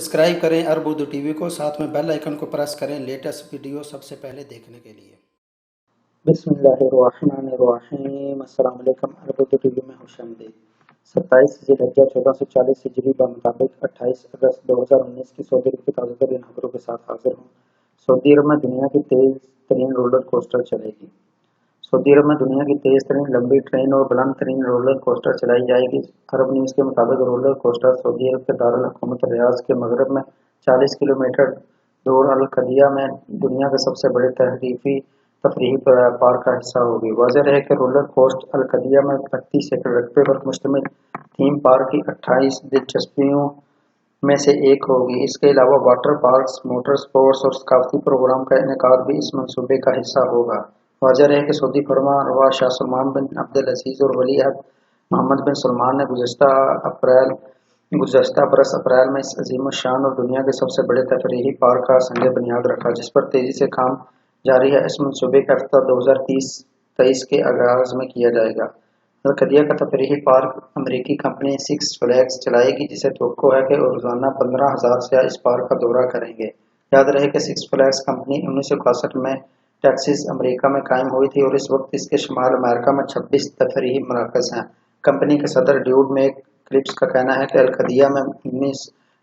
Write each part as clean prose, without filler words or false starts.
Subscribe करें अरब Urdu TV को, साथ में बेल आइकन को प्रेस करें लेटेस्ट वीडियो सबसे पहले देखने के लिए। बिस्मिल्लाहिर्रहमानिर्रहीम। अस्सलाम वालेकुम। अरब उर्दू टीवी में खुशामदीद। 27 ज़िलहिज्जा 1440 हिजरी मुताबिक 28 अगस्त 2019 की सऊदी अरब की ताज़ा तरीन खबरों के साथ हाजिर हूँ। सऊदी अरब में दुनिया की तेज़ तरीन रोलर कोस्टर चलेगी। सऊदी अरब में दुनिया की तेज़ तरीन लंबी ट्रेन और बुलंद तरीन रोलर कोस्टर चलाई जाएगी। अरब न्यूज़ के मुताबिक रोलर कोस्टर सऊदी अरब के दारुल हुकूमत रियाद के मगरब में 40 किलोमीटर दूर अल कदिया में दुनिया के सबसे बड़े तफरीही पार्क का हिस्सा होगी। वाज़ेह रहे कि रोलर कोस्ट अल कदिया में 32 एकड़ रकबे पर मुश्तमिल थीम पार्क की 28 दिलचस्पियों में से एक होगी। इसके अलावा वाटर पार्क्स, मोटर स्पोर्ट्स और सकाफती प्रोग्राम का इनेकाद भी इस मंसूबे का हिस्सा होगा। वाज़ेह रहे कि सऊदी फरमानरवा शाह सलमान बिन अब्दुल अजीज़ और वली अहद मोहम्मद बिन सलमान ने गुज़श्ता बरस अप्रैल में इस अजीम शान और दुनिया के सबसे बड़े तफरीही पार्क का संग बुनियाद रखा, जिस पर तेज़ी से काम जारी है। इस मंसूबे का अफ्ताह 2023 के आगाज़ में किया जाएगा। अल कदिया का तफरीही पार्क अमरीकी कंपनी सिक्स फ्लैग्स चलाएगी, जिसे तवक्को है कि रोज़ाना 15,000 सियाह इस पार्क का दौरा करेंगे। याद रहे कि सिक्स फ्लैग्स कंपनी 1961 में टेक्सास, अमेरिका में कायम हुई थी और इस वक्त इसके शुमाल अमेरिका में 26 तफरीही मराकज़ हैं। कंपनी के सदर ड्यूड मैक क्लिप्स का कहना है कि अल कदिया में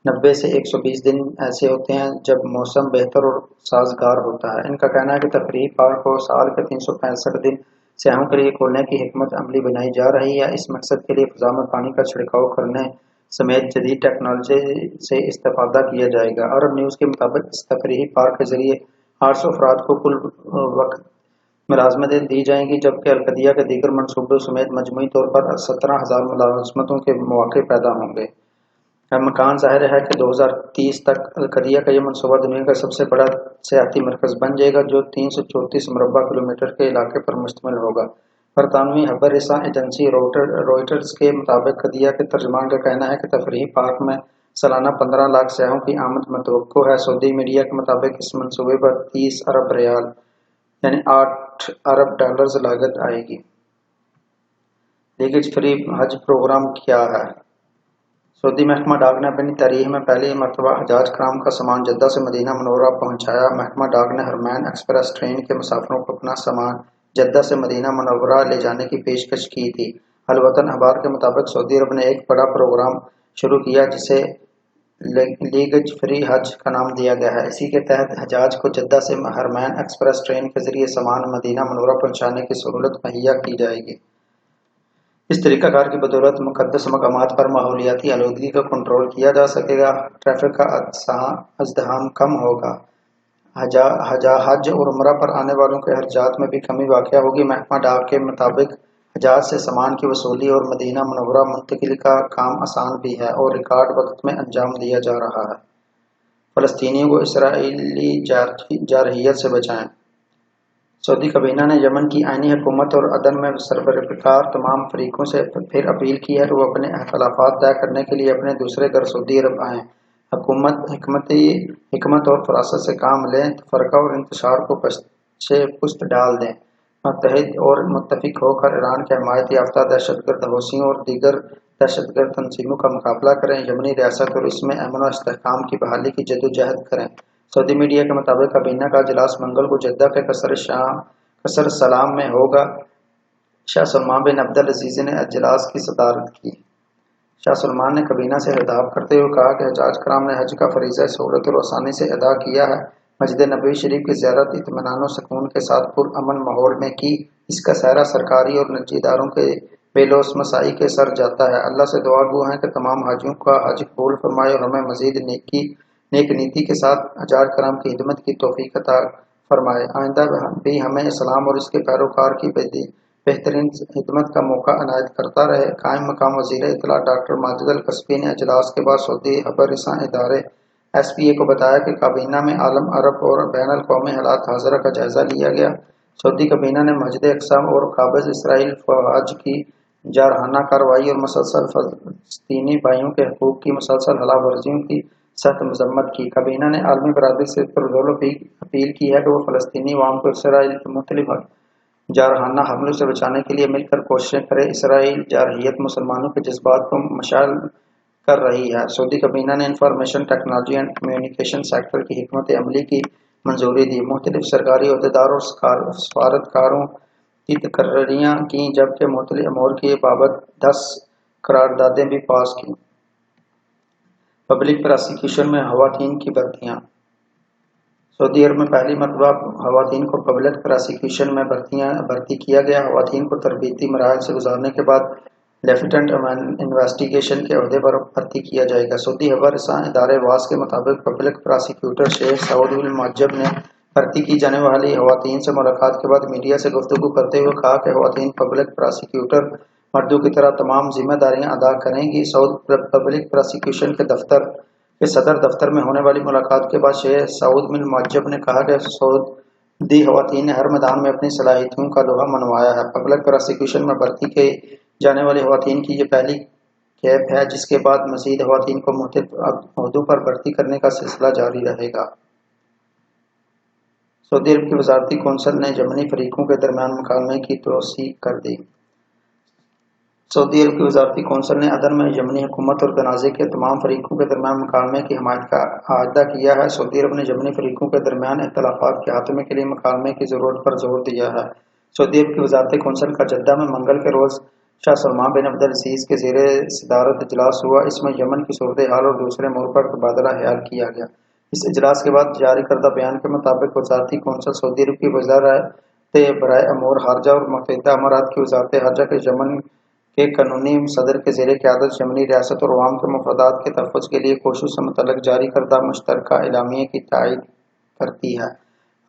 90 से 120 दिन ऐसे होते हैं जब मौसम बेहतर और साजगार होता है। इनका कहना है कि तफरीही पार्क को साल के 365 दिन सयाहों के लिए खोलने की हिकमत अमली बनाई जा रही है। इस मकसद के लिए फ़ज़ा में पानी का छिड़काव करने समेत जदीद टेक्नोलॉजी से इस्तेफादा किया जाएगा। अरब न्यूज़ के मुताबिक इस तफरीही पार्क के जरिए 800 अफराद को कुल वक्त मुलाज़मतें दी जाएंगी, जबकि अल कदिया के दीगर मनसूबों समेत मजमूई तौर पर 17,000 मुलाज़मतों के मौके पैदा होंगे। मकान ज़ाहिर है कि 2030 तक अल कदिया का यह मनसूबा दुनिया का सबसे बड़ा सियाहती मरकज़ बन जाएगा, जो 334 मुरबा किलोमीटर के इलाके पर मुश्तमिल होगा। बरतानवी खबर रसां एजेंसी रॉयटर्स के मुताबिक कदिया के तर्जमान का कहना है कि तफरीही पार्क में सालाना 15 लाख सयाहों की आमद मतवक्को है। सऊदी मीडिया के मुताबिक इस मनसूबे पर 30 अरब रियाल यानी 8 अरब डॉलर्स लागत आएगी। लीगेज फ्री हज प्रोग्राम क्या है? सऊदी महकमा डाक ने अपनी तारीख में पहली मरतबा हजाज कराम का सामान जद्दा से मदीना मनोरा पहुंचाया। महकमा डाक ने हरमैन एक्सप्रेस ट्रेन के मुसाफिरों को अपना सामान जद्दा से मदीना मनोरा ले जाने की पेशकश की थी। अल वतन अखबार के मुताबिक सऊदी अरब ने एक बड़ा प्रोग्राम शुरू किया जिसे लीगेज फ्री हज का नाम दिया गया है। इसी के तहत हजाज को जद्दा से हरमैन एक्सप्रेस ट्रेन के जरिए सामान मदीना मनोरा पहुंचाने की सहूलत मुहैया की जाएगी। इस तरीकाकार की बदौलत मुक़द्दस मकामात पर माहौलियाती आलूदगी को कंट्रोल किया जा सकेगा, ट्रैफिक का अज़्दहाम कम होगा, हज और उम्रा पर आने वालों के खर्चात में भी कमी वाक़या होगी। महकमा डाक के मुताबिक हजाज से सामान की वसूली और मदीना मनव्वरा मुंतकिली का काम आसान भी है और रिकॉर्ड वक्त में अंजाम दिया जा रहा है। फ़लस्तीनियों को इसराइली जारहियत से बचाएं। सऊदी काबीना ने यमन की आईनी हुकूमत और अदन में सरबराह तमाम फरीकों से फिर अपील की है कि वो अपने इख्तलाफात तय करने के लिए अपने दूसरे घर सऊदी अरब आएँ। हुकूमत हिकमत और फरासत से काम लें, तफरका और इंतशार को पुश्त डाल दें। मुत्तहिद और मुत्तफिक होकर ईरान के हमायत याफ्ता दहशतगर्द हौसियों और दीगर दहशतगर्द तंजीमों का मुकाबला करें। यमनी रियासत और इसमें अमन और इस्तेहकाम की बहाली की जदोजहद करें। सऊदी मीडिया के मुताबिक काबीना का इजलास मंगल को जद्दा के कसर सलाम में होगा। शाह सलमान बिन अब्दुल अजीज़ ने इजलास की सदारत की। शाह सलमान ने काबीना से खिताब करते हुए कहा कि हजाज कराम ने हज का फरीज़ा सहूलत और आसानी से अदा किया है। मस्जिद नबवी शरीफ की ज़ियारत इत्मीनान और सुकून के साथ पुरअमन माहौल में की। इसका सहरा सरकारी और निजी इदारों के बेलोस मसाई के सर जाता है। अल्लाह से दुआ गो हैं कि तमाम हाजियों का हज कबूल फरमाए और हमें मज़ीद नेक नीति के साथ हजाज कराम की खिदमत की तौफीक अता फरमाए। आइंदा भी हमें इस्लाम और इसके पैरोकार की बेहतरीन खिदमत का मौका इनायत करता रहे। कायम मकाम वज़ीर इत्तला डॉक्टर माजिद अल कस्बी ने इजलास के बाद सऊदी खबर रसां इदारे SPA को बताया कि काबीना में आलम अरब और बैनुल अक़वामी हालात हाज़िरा का जायज़ा लिया गया। सऊदी काबीना ने मस्जिद अक़सा और काबिज़ इसराइल फ़ौज की जारहाना कार्रवाई और मुसलसल फ़लस्तीनी भाइयों के हकूक़ की मुसलसल खिलाफ़ वर्जियों की सख्त मज़म्मत की। काबीना ने आलमी बरादरी से पुरज़ोर अपील की है कि वो फ़लस्तीनी अवाम को इसराइल के मुख्तलिफ जारहाना हमलों से बचाने के लिए मिलकर कोशिशें करे। इसराइल जारहियत मुसलमानों के जज्बात को मशाल कर रही है। सऊदी काबीना ने information technology and communication sector की हिकमत अमली की मंजूरी दी। मुख्तलिफ सरकारी अहदेदार और सफारतकारों की तकर्रियाँ की, जबकि मुख्तलिफ अमूर की बाबत 10 करारदादें भी पास की। पब्लिक प्रोसिक्यूशन में खवातीन की भर्तियाँ। सऊदी अरब में पहली मरतबा खवातीन को पब्लिक प्रोसिक्यूशन में भर्ती किया गया। खवातीन को तरबीती मराहल से गुजारने के बाद लेफ्टिनेंट इन्वेस्टिगेशन के ओहदे पर भर्ती किया जाएगा। सऊदी खबर रसां इदारे वास के मुताबिक पब्लिक प्रोसिक्यूटर शेख सऊद बिन मुअज्जब ने भर्ती की जाने वाली खवातीन से मुलाकात के बाद मीडिया से गुफ्तगू करते हुए कहा कि खवातीन पब्लिक प्रोसिक्यूटर मर्दों की तरह तमाम जिम्मेदारियां अदा करेंगी। सऊद पब्लिक प्रोसिक्यूशन के सदर दफ्तर में होने वाली मुलाकात के बाद शेख सऊद बिन मुअज्जब ने कहा कि सऊदी खवातीन ने हर मैदान में अपनी सलाहियतों का लोहा मनवाया है। पब्लिक प्रोसिक्यूशन में भर्ती की जाने वाली खवातीन की ये पहली कैब है, जिसके बाद मज़ीद खवातीन को मुख्तलिफ ओहदों पर भर्ती करने का सिलसिला जारी रहेगा। सऊदी अरब की वजारती कौंसिल ने यमनी फरीकों के दरमियान मुकालमे की तोसी कर दी। सऊदी अरब की वजारती कौंसिल ने अदन में यमनी हुकूमत और तनाज़े के तमाम फरीकों के दरमियान मुकालमे की हिमायत का आगाह किया है। सऊदी अरब ने यमनी फरीकों के दरमियान इख्तिलाफात के खात्मे के लिए मुकालमे की ज़रूरत पर जोर दिया है। सऊदी अरब की वजारती कौंसिल का जद्दा में मंगल के रोज़ शाह सलमान बिन अब्दुल अज़ीज़ के ज़ेरे सदारत इजलास हुआ। इसमें यमन की सूरत हाल और दूसरे अमूर पर तबादला ख्याल किया गया। इस इजलास के बाद जारी करदा बयान के मुताबिक वजारती कौंसिल सऊदी अरब की वज़ारत बराए अमूर खारजा और मुत्तहिदा अमारात की वज़ारत खारजा के यमन के कानूनी सदर के ज़ेरे क़यादत यमनी रियासत और अवाम के मफादात के तहफ़्फ़ुज़ के लिए कोशिश से मुतल्लिक़ जारी करदा मुश्तरका एलामिया की तायीद करती है।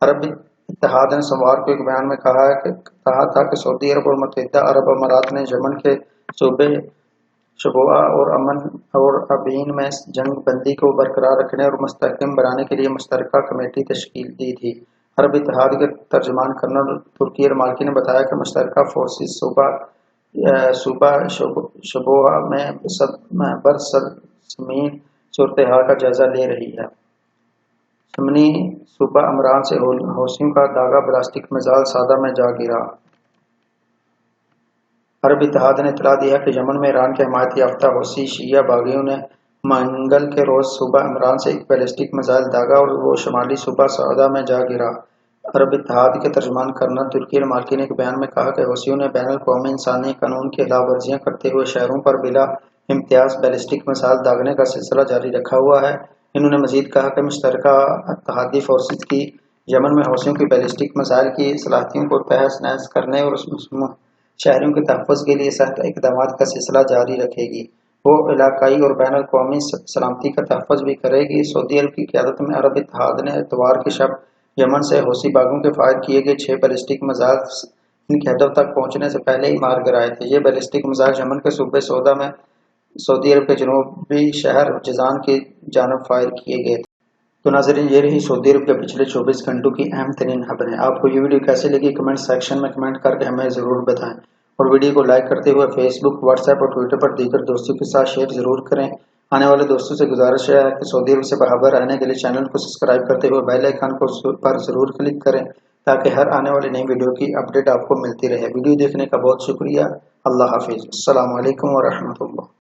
अरब इत्तेहाद ने सोमवार को एक बयान में कहा था कि सऊदी अरब और मुत्तहिदा अरब अमारात ने यमन के सूबे शबोआ और अमन और अबीन में जंग बंदी को बरकरार रखने और मुस्तहकम बनाने के लिए मुश्तरका कमेटी तश्कील दी थी। अरब इत्तेहाद के तर्जुमान कर्नल तुर्की अल-माल्की ने बताया कि मुश्तरका फोर्सेस सूबा शबोआ में बरसरज़मीन सूरत हाल का जायजा ले रही है। यमनी सूबा अमरान से हौसियों का दागा बैलिस्टिक मिसाइल सादा में जा गिरा। अरब इत्तेहाद ने इत्तला दी है कि यमन में ईरान के हिमायत याफ्ता हौसी शिया बागियों ने मंगल के रोज़ सूबा इमरान से एक बैलिस्टिक मिसाइल दागा और वो शुमाली सूबा सौदा में जा गिरा। अरब इत्तेहाद के तर्जुमान कर्नल तुर्की अल-माल्की ने एक बयान में कहा कि हौसियों ने बैनुल-अक़वामी इंसानी कानून की खिलाफ़वर्जियां करते हुए शहरों पर बिला इम्तियाज़ बैलिस्टिक मिसाइल दागने का सिलसिला जारी रखा हुआ है। इन्होंने मज़ीद कहा कि मुश्तरका इत्तेहादी फोर्सेस की यमन में हौसियों की बैलिस्टिक मिसाइल की सलाहियतों को तहस नहस करने और शहरों के तहफ़्फ़ुज़ के लिए सख्त इक़दामात का सिलसिला जारी रखेगी। वो इलाकाई और बैनुल-अक़वामी सलामती का तहफ़्फ़ुज़ भी करेगी। सऊदी अरब की क़यादत में अरब इत्तेहाद ने इतवार की शब यमन से हौसी बागों के फायर किए गए 6 बैलिस्टिक मिसाइल इनके हदफ तक पहुंचने से पहले ही मार गिराए थे। ये बैलिस्टिक मिसाइल यमन के सूबे सौदा में सऊदी अरब के जनूबी शहर जिज़ान की जानब फायर किए गए थे। तो नाज़रीन, ये रही सऊदी अरब के पिछले 24 घंटों की अहम तरीन खबरें। आपको ये वीडियो कैसे लगी कमेंट सेक्शन में कमेंट करके हमें ज़रूर बताएं और वीडियो को लाइक करते हुए फेसबुक, व्हाट्सएप और ट्विटर पर दीगर दोस्तों के साथ शेयर ज़रूर करें। आने वाले दोस्तों से गुजारिश है कि सऊदी अरब से बाखबर रहने के लिए चैनल को सब्सक्राइब करते हुए बेल आइकन पर ज़रूर क्लिक करें ताकि हर आने वाली नई वीडियो की अपडेट आपको मिलती रहे। वीडियो देखने का बहुत शुक्रिया। अल्लाह हाफिज़। अस्सलामु अलैकुम व रहमतुल्लाह।